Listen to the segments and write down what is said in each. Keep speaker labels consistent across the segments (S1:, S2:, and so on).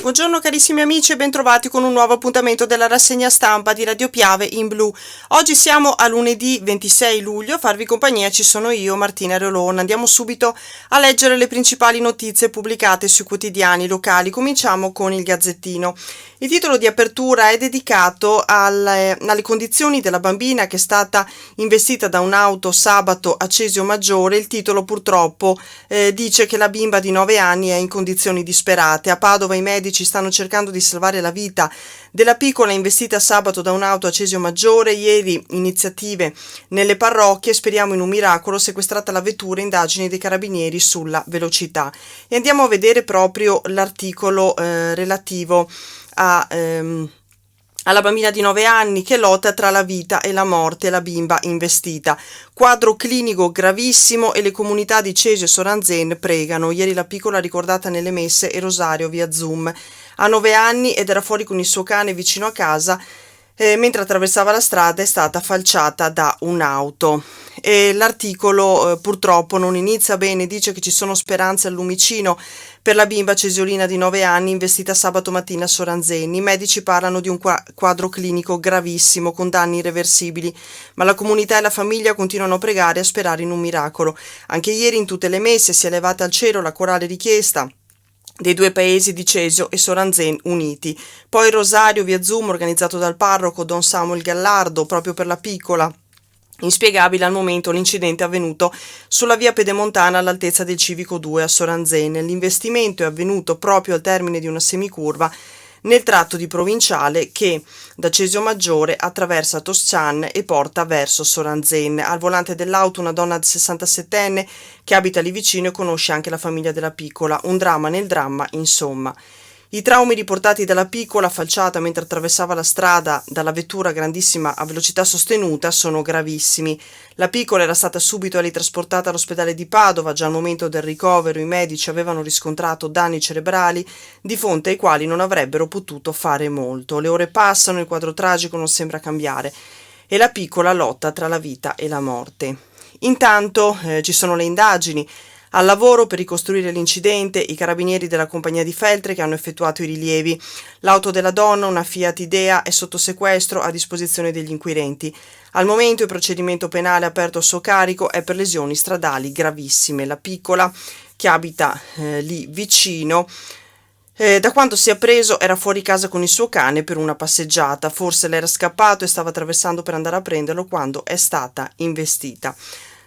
S1: Buongiorno carissimi amici e bentrovati con un nuovo appuntamento della rassegna stampa di Radio Piave in blu. Oggi siamo a lunedì 26 luglio, a farvi compagnia ci sono io, Martina Reolona. Andiamo subito a leggere le principali notizie pubblicate sui quotidiani locali. Cominciamo con il Gazzettino. Il titolo di apertura è dedicato alle condizioni della bambina che è stata investita da un'auto sabato a Cesio Maggiore. Il titolo purtroppo dice che la bimba di 9 anni è in condizioni disperate. A Padova i medici stanno cercando di salvare la vita della piccola investita sabato da un'auto a Cesio Maggiore. Ieri iniziative nelle parrocchie, speriamo in un miracolo, sequestrata la vettura, indagini dei carabinieri sulla velocità. E andiamo a vedere proprio l'articolo relativo alla bambina di 9 anni che lotta tra la vita e la morte, la bimba investita. Quadro clinico gravissimo e le comunità di Cesio e Soranzen pregano. Ieri la piccola ricordata nelle messe e rosario via Zoom. Ha 9 anni ed era fuori con il suo cane vicino a casa. Mentre attraversava la strada è stata falciata da un'auto. L'articolo purtroppo non inizia bene, dice che ci sono speranze al Lumicino per la bimba cesiolina di 9 anni investita sabato mattina a Soranzeni. I medici parlano di un quadro clinico gravissimo con danni irreversibili, ma la comunità e la famiglia continuano a pregare e a sperare in un miracolo. Anche ieri in tutte le messe si è elevata al cielo la corale richiesta dei due paesi di Cesio e Soranzen uniti. Poi il rosario via Zoom organizzato dal parroco Don Samuel Gallardo proprio per la piccola. Inspiegabile al momento l'incidente avvenuto sulla via pedemontana all'altezza del Civico 2 a Soranzen. L'investimento è avvenuto proprio al termine di una semicurva nel tratto di provinciale che da Cesio Maggiore attraversa Toscan e porta verso Soranzen. Al volante dell'auto una donna 67enne che abita lì vicino e conosce anche la famiglia della piccola. Un dramma nel dramma, insomma. I traumi riportati dalla piccola falciata mentre attraversava la strada dalla vettura grandissima a velocità sostenuta sono gravissimi. La piccola era stata subito ritrasportata all'ospedale di Padova. Già al momento del ricovero i medici avevano riscontrato danni cerebrali di fronte ai quali non avrebbero potuto fare molto. Le ore passano, il quadro tragico non sembra cambiare e la piccola lotta tra la vita e la morte. Intanto ci sono le indagini al lavoro per ricostruire l'incidente, i carabinieri della compagnia di Feltre che hanno effettuato i rilievi. L'auto della donna, una Fiat Idea, è sotto sequestro a disposizione degli inquirenti. Al momento il procedimento penale aperto a suo carico è per lesioni stradali gravissime. La piccola, che abita lì vicino, da quanto si è appreso era fuori casa con il suo cane per una passeggiata. Forse l'era scappato e stava attraversando per andare a prenderlo quando è stata investita.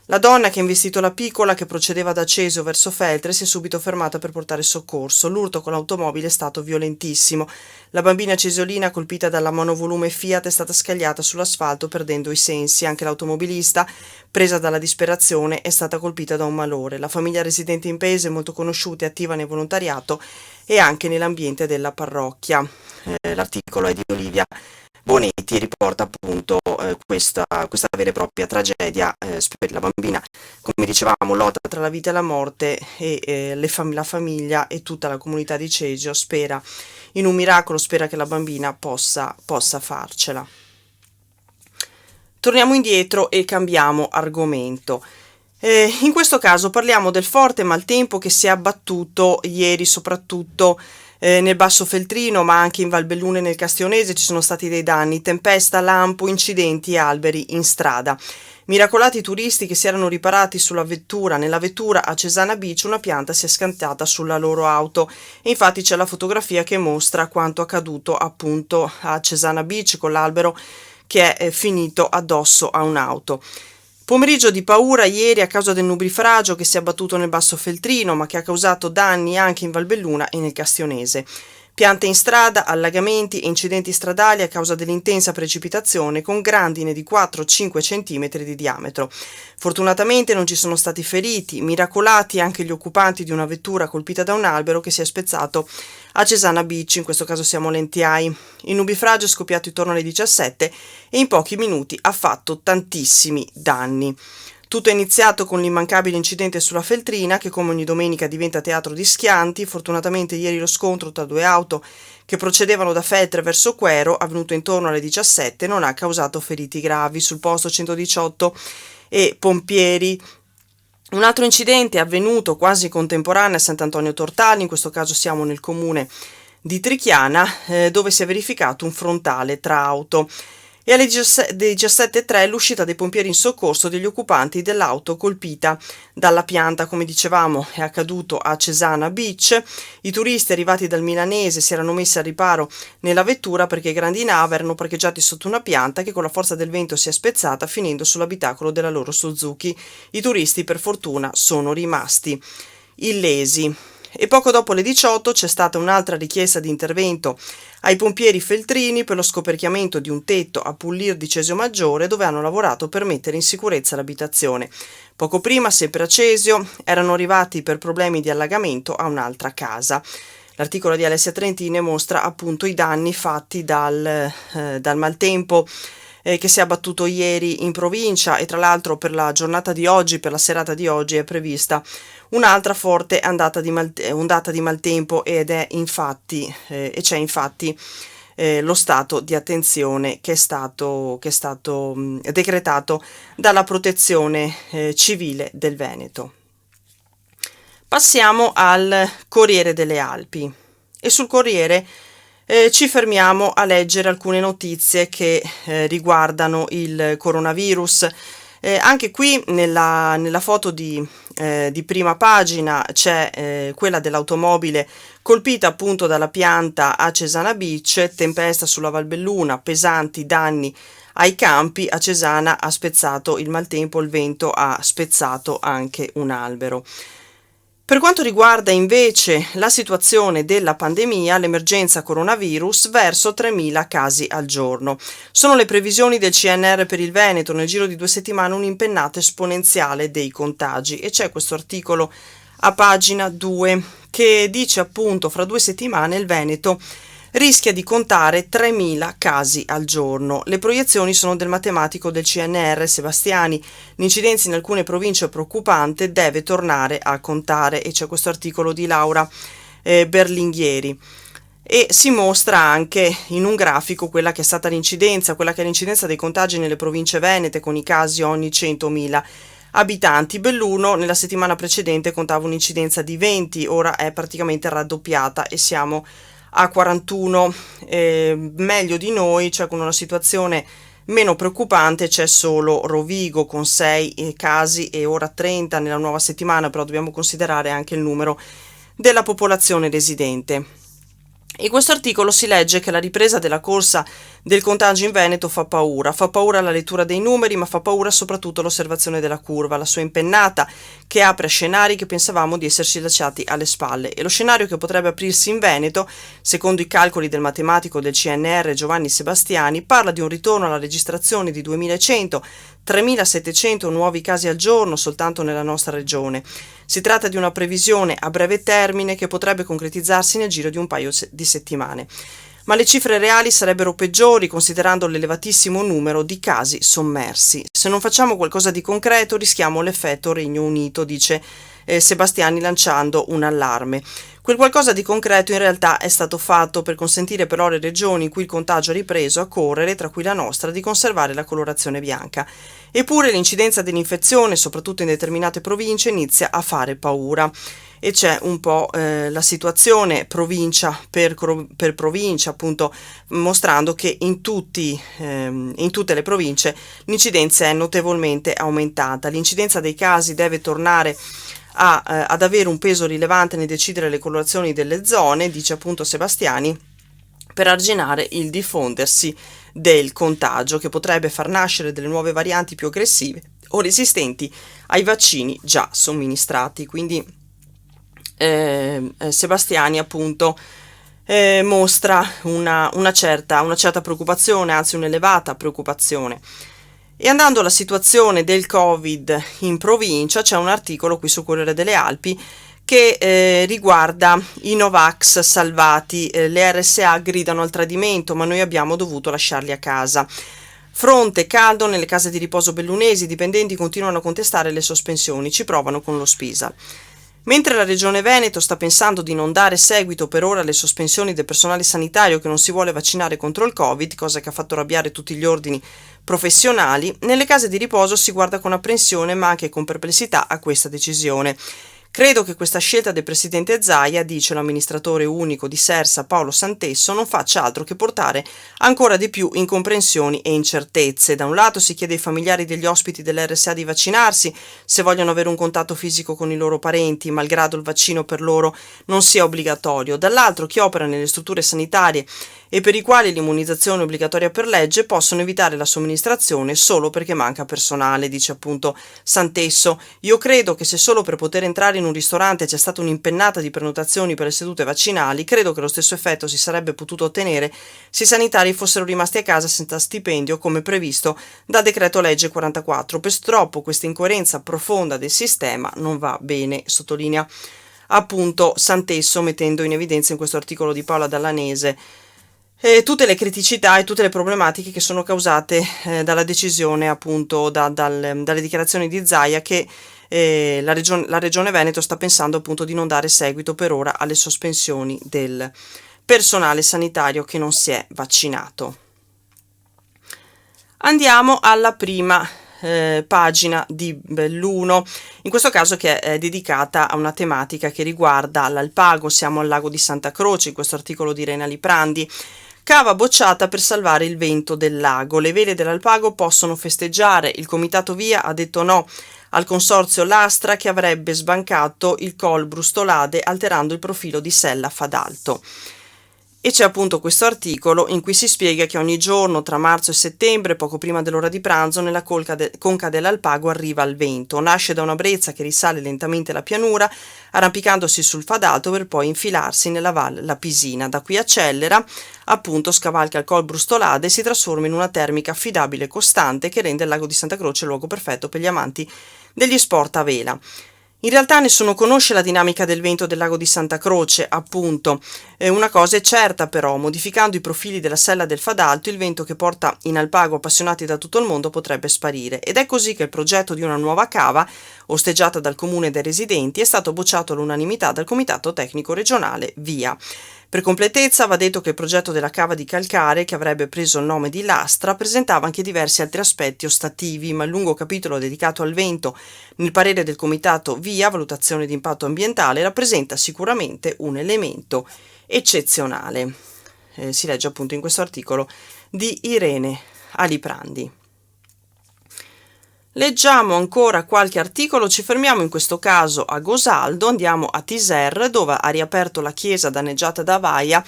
S1: La donna che ha investito la piccola, che procedeva da Cesio verso Feltre, si è subito fermata per portare soccorso. L'urto con l'automobile è stato violentissimo. La bambina cesiolina, colpita dalla monovolume Fiat, è stata scagliata sull'asfalto perdendo i sensi. Anche l'automobilista, presa dalla disperazione, è stata colpita da un malore. La famiglia residente in paese è molto conosciuta e attiva nel volontariato e anche nell'ambiente della parrocchia. L'articolo è di Olivia Bonetti e riporta appunto questa vera e propria tragedia per la bambina. Come dicevamo, lotta tra la vita e la morte e la famiglia e tutta la comunità di Cesio spera in un miracolo, spera che la bambina possa farcela. Torniamo indietro e cambiamo argomento. In questo caso parliamo del forte maltempo che si è abbattuto ieri soprattutto nel Basso Feltrino, ma anche in Valbelluna e nel Castionese ci sono stati dei danni, tempesta, lampo, incidenti e alberi in strada. Miracolati turisti che si erano riparati nella vettura a Cesana Beach, una pianta si è scantata sulla loro auto e infatti c'è la fotografia che mostra quanto accaduto appunto a Cesana Beach con l'albero che è finito addosso a un'auto. Pomeriggio di paura ieri a causa del nubifragio che si è abbattuto nel Basso Feltrino, ma che ha causato danni anche in Valbelluna e nel Castionese. Piante in strada, allagamenti e incidenti stradali a causa dell'intensa precipitazione con grandine di 4-5 cm di diametro. Fortunatamente non ci sono stati feriti, miracolati anche gli occupanti di una vettura colpita da un albero che si è spezzato a Cesana Beach, in questo caso siamo a Lentiai. Il nubifragio è scoppiato intorno alle 17 e in pochi minuti ha fatto tantissimi danni. Tutto è iniziato con l'immancabile incidente sulla Feltrina che come ogni domenica diventa teatro di schianti. Fortunatamente ieri lo scontro tra due auto che procedevano da Feltre verso Quero, avvenuto intorno alle 17, non ha causato feriti gravi. Sul posto 118 e pompieri Un altro incidente è avvenuto quasi contemporaneo a Sant'Antonio Tortali, in questo caso siamo nel comune di Trichiana, dove si è verificato un frontale tra auto. E alle 17:03 l'uscita dei pompieri in soccorso degli occupanti dell'auto colpita dalla pianta. Come dicevamo, è accaduto a Cesana Beach. I turisti arrivati dal milanese si erano messi al riparo nella vettura perché i grandi navi erano parcheggiati sotto una pianta che con la forza del vento si è spezzata, finendo sull'abitacolo della loro Suzuki. I turisti per fortuna sono rimasti illesi. E poco dopo le 18 c'è stata un'altra richiesta di intervento ai pompieri feltrini per lo scoperchiamento di un tetto a Pullir di Cesio Maggiore, dove hanno lavorato per mettere in sicurezza l'abitazione. Poco prima, sempre a Cesio, erano arrivati per problemi di allagamento a un'altra casa. L'articolo di Alessia Trentini mostra appunto i danni fatti dal maltempo che si è abbattuto ieri in provincia, e tra l'altro per la giornata di oggi, per la serata di oggi, è prevista un'altra forte ondata di maltempo ed è infatti c'è infatti lo stato di attenzione che è stato decretato dalla Protezione Civile del Veneto. Passiamo al Corriere delle Alpi, e sul Corriere ci fermiamo a leggere alcune notizie che riguardano il coronavirus. Anche qui nella foto di prima pagina c'è quella dell'automobile colpita appunto dalla pianta a Cesana Beach, tempesta sulla Valbelluna, pesanti danni ai campi. A Cesana ha spezzato il maltempo, il vento ha spezzato anche un albero. Per quanto riguarda invece la situazione della pandemia, l'emergenza coronavirus, verso 3.000 casi al giorno. Sono le previsioni del CNR per il Veneto. Nel giro di 2 settimane un'impennata esponenziale dei contagi, e c'è questo articolo a pagina 2 che dice appunto fra 2 settimane il Veneto rischia di contare 3.000 casi al giorno. Le proiezioni sono del matematico del CNR Sebastiani. L'incidenza in alcune province è preoccupante, deve tornare a contare, e c'è questo articolo di Laura Berlinghieri. E si mostra anche in un grafico quella che è l'incidenza dei contagi nelle province venete, con i casi ogni 100.000 abitanti. Belluno nella settimana precedente contava un'incidenza di 20, ora è praticamente raddoppiata e siamo a 41, meglio di noi, cioè con una situazione meno preoccupante c'è solo Rovigo con 6 casi e ora 30 nella nuova settimana, però dobbiamo considerare anche il numero della popolazione residente. In questo articolo si legge che la ripresa della corsa del contagio in Veneto fa paura la lettura dei numeri, ma fa paura soprattutto l'osservazione della curva, la sua impennata che apre scenari che pensavamo di esserci lasciati alle spalle, e lo scenario che potrebbe aprirsi in Veneto, secondo i calcoli del matematico del CNR Giovanni Sebastiani, parla di un ritorno alla registrazione di 2100, 3.700 nuovi casi al giorno soltanto nella nostra regione. Si tratta di una previsione a breve termine che potrebbe concretizzarsi nel giro di un paio di settimane. Ma le cifre reali sarebbero peggiori considerando l'elevatissimo numero di casi sommersi. Se non facciamo qualcosa di concreto rischiamo l'effetto Regno Unito, dice Sebastiani lanciando un allarme. Quel qualcosa di concreto in realtà è stato fatto per consentire però alle regioni in cui il contagio ha ripreso a correre, tra cui la nostra, di conservare la colorazione bianca. Eppure l'incidenza dell'infezione, soprattutto in determinate province, inizia a fare paura. E c'è un po' la situazione provincia per provincia, appunto mostrando che in tutte le province l'incidenza è notevolmente aumentata. L'incidenza dei casi deve tornare ad avere un peso rilevante nel decidere le colorazioni delle zone, dice appunto Sebastiani, per arginare il diffondersi del contagio, che potrebbe far nascere delle nuove varianti più aggressive o resistenti ai vaccini già somministrati. Quindi Sebastiani appunto mostra una certa preoccupazione, anzi un'elevata preoccupazione. E andando alla situazione del Covid in provincia, c'è un articolo qui su Corriere delle Alpi che riguarda i Novax salvati. Le RSA gridano al tradimento, ma noi abbiamo dovuto lasciarli a casa. Fronte caldo nelle case di riposo bellunesi, i dipendenti continuano a contestare le sospensioni, ci provano con lo Spisal. Mentre la Regione Veneto sta pensando di non dare seguito per ora alle sospensioni del personale sanitario che non si vuole vaccinare contro il Covid, cosa che ha fatto arrabbiare tutti gli ordini professionali, nelle case di riposo si guarda con apprensione ma anche con perplessità a questa decisione. Credo che questa scelta del presidente Zaia, dice l'amministratore unico di Sersa Paolo Santesso, non faccia altro che portare ancora di più incomprensioni e incertezze. Da un lato si chiede ai familiari degli ospiti dell'RSA di vaccinarsi se vogliono avere un contatto fisico con i loro parenti, malgrado il vaccino per loro non sia obbligatorio. Dall'altro chi opera nelle strutture sanitarie e per i quali l'immunizzazione è obbligatoria per legge possono evitare la somministrazione solo perché manca personale, dice appunto Santesso. Io credo che se solo per poter entrare in un ristorante c'è stata un'impennata di prenotazioni per le sedute vaccinali, credo che lo stesso effetto si sarebbe potuto ottenere se i sanitari fossero rimasti a casa senza stipendio come previsto dal decreto legge 44. Purtroppo questa incoerenza profonda del sistema non va bene, sottolinea appunto Santesso, mettendo in evidenza in questo articolo di Paola Dallanese tutte le criticità e tutte le problematiche che sono causate dalla decisione, appunto dalle dichiarazioni di Zaia, che la Regione Veneto sta pensando appunto di non dare seguito per ora alle sospensioni del personale sanitario che non si è vaccinato. Andiamo alla prima pagina di Belluno, in questo caso che è dedicata a una tematica che riguarda l'Alpago. Siamo al lago di Santa Croce, in questo articolo di Irene Liprandi. Cava bocciata per salvare il vento del lago. Le vele dell'Alpago possono festeggiare. Il comitato Via ha detto no al consorzio Lastra che avrebbe sbancato il Col Brustolade alterando il profilo di Sella Fadalto. E c'è appunto questo articolo in cui si spiega che ogni giorno tra marzo e settembre, poco prima dell'ora di pranzo, nella conca dell'Alpago arriva il vento. Nasce da una brezza che risale lentamente la pianura, arrampicandosi sul Fadalto per poi infilarsi nella valle Lapisina. Da qui accelera, appunto scavalca il Col Brustolade e si trasforma in una termica affidabile e costante che rende il lago di Santa Croce il luogo perfetto per gli amanti degli sport a vela. In realtà nessuno conosce la dinamica del vento del lago di Santa Croce, appunto. Una cosa è certa però, modificando i profili della sella del Fadalto, il vento che porta in Alpago appassionati da tutto il mondo potrebbe sparire. Ed è così che il progetto di una nuova cava, osteggiata dal comune e dai residenti, è stato bocciato all'unanimità dal Comitato Tecnico Regionale Via. Per completezza va detto che il progetto della cava di calcare, che avrebbe preso il nome di Lastra, presentava anche diversi altri aspetti ostativi, ma il lungo capitolo dedicato al vento nel parere del Comitato Via, valutazione di impatto ambientale, rappresenta sicuramente un elemento eccezionale. Si legge appunto in questo articolo di Irene Aliprandi. Leggiamo ancora qualche articolo, ci fermiamo in questo caso a Gosaldo, andiamo a Tiser dove ha riaperto la chiesa danneggiata da Vaia,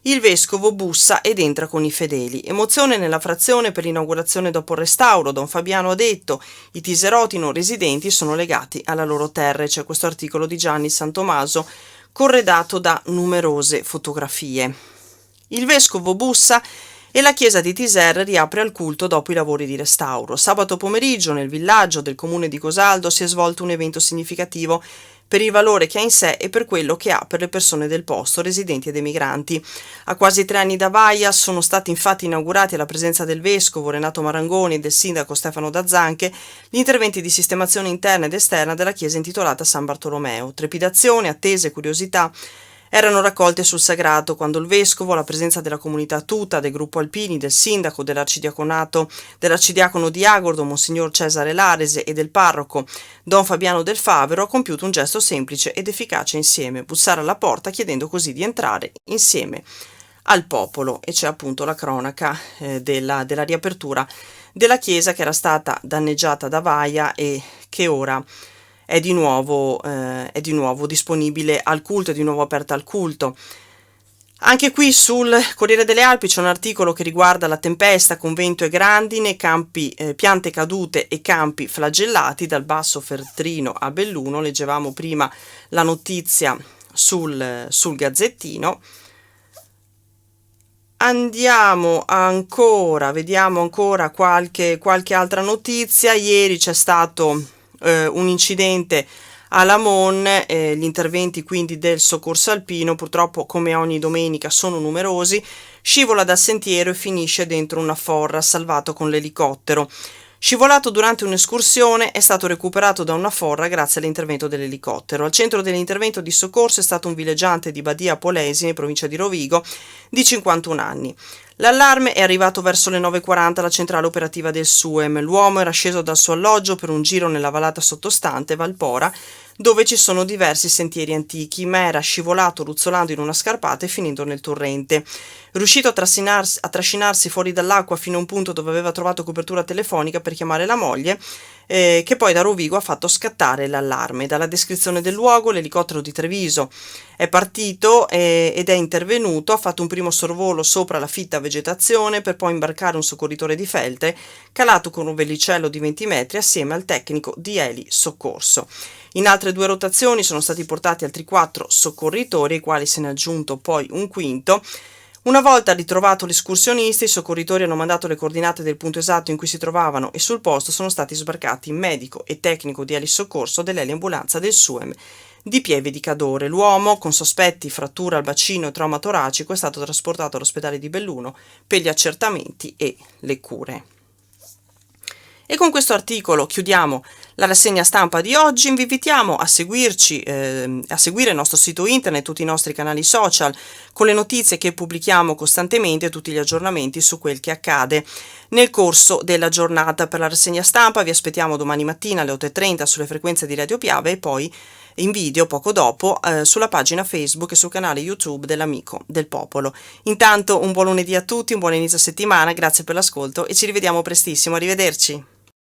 S1: il vescovo bussa ed entra con i fedeli. Emozione nella frazione per l'inaugurazione dopo il restauro, Don Fabiano ha detto, i tiseroti non residenti sono legati alla loro terra. C'è questo articolo di Gianni Santomaso corredato da numerose fotografie. Il vescovo bussa e la chiesa di Tiser riapre al culto dopo i lavori di restauro. Sabato pomeriggio nel villaggio del comune di Gosaldo si è svolto un evento significativo per il valore che ha in sé e per quello che ha per le persone del posto, residenti ed emigranti. A quasi 3 anni da Vaia sono stati infatti inaugurati alla presenza del vescovo Renato Marangoni e del sindaco Stefano Dazzanche gli interventi di sistemazione interna ed esterna della chiesa intitolata San Bartolomeo. Trepidazione, attese e curiosità erano raccolte sul sagrato quando il vescovo, alla presenza della comunità tutta, del gruppo Alpini, del sindaco, dell'arcidiacono di Agordo, Monsignor Cesare Larese e del parroco Don Fabiano del Favero, ha compiuto un gesto semplice ed efficace insieme, bussare alla porta chiedendo così di entrare insieme al popolo. E c'è appunto la cronaca della riapertura della chiesa che era stata danneggiata da Vaia e che ora è di nuovo disponibile al culto, è di nuovo aperta al culto. Anche qui sul Corriere delle Alpi c'è un articolo che riguarda la tempesta con vento e grandine, piante cadute e campi flagellati dal Basso Feltrino a Belluno. Leggevamo prima la notizia sul Gazzettino. Vediamo ancora qualche altra notizia. Ieri c'è stato un incidente a Lamon, gli interventi quindi del soccorso alpino purtroppo come ogni domenica sono numerosi, scivola dal sentiero e finisce dentro una forra, salvato con l'elicottero. Scivolato durante un'escursione, è stato recuperato da una forra grazie all'intervento dell'elicottero. Al centro dell'intervento di soccorso è stato un villeggiante di Badia Polesine, provincia di Rovigo, di 51 anni. L'allarme è arrivato verso le 9:40 alla centrale operativa del SUEM. L'uomo era sceso dal suo alloggio per un giro nella vallata sottostante Valpora, dove ci sono diversi sentieri antichi, ma era scivolato ruzzolando in una scarpata e finendo nel torrente. Riuscito a trascinarsi fuori dall'acqua fino a un punto dove aveva trovato copertura telefonica per chiamare la moglie, che poi da Rovigo ha fatto scattare l'allarme. Dalla descrizione del luogo, l'elicottero di Treviso è partito ed è intervenuto, ha fatto un primo sorvolo sopra la fitta vegetazione per poi imbarcare un soccorritore di Feltre, calato con un velicello di 20 metri assieme al tecnico di Eli Soccorso. In altre 2 rotazioni sono stati portati altri 4 soccorritori, ai quali se ne è aggiunto poi un quinto. Una volta ritrovato l'escursionista, i soccorritori hanno mandato le coordinate del punto esatto in cui si trovavano e sul posto sono stati sbarcati medico e tecnico di Eli Soccorso dell'eliambulanza del SUEM di Pieve di Cadore. L'uomo, con sospetti frattura al bacino e trauma toracico, è stato trasportato all'ospedale di Belluno per gli accertamenti e le cure. E con questo articolo chiudiamo la rassegna stampa di oggi. Vi invitiamo a seguirci, a seguire il nostro sito internet, tutti i nostri canali social, con le notizie che pubblichiamo costantemente, tutti gli aggiornamenti su quel che accade nel corso della giornata. Per la rassegna stampa vi aspettiamo domani mattina alle 8:30 sulle frequenze di Radio Piave e poi in video poco dopo sulla pagina Facebook e sul canale YouTube dell'Amico del Popolo. Intanto un buon lunedì a tutti, un buon inizio settimana, grazie per l'ascolto e ci rivediamo prestissimo. Arrivederci.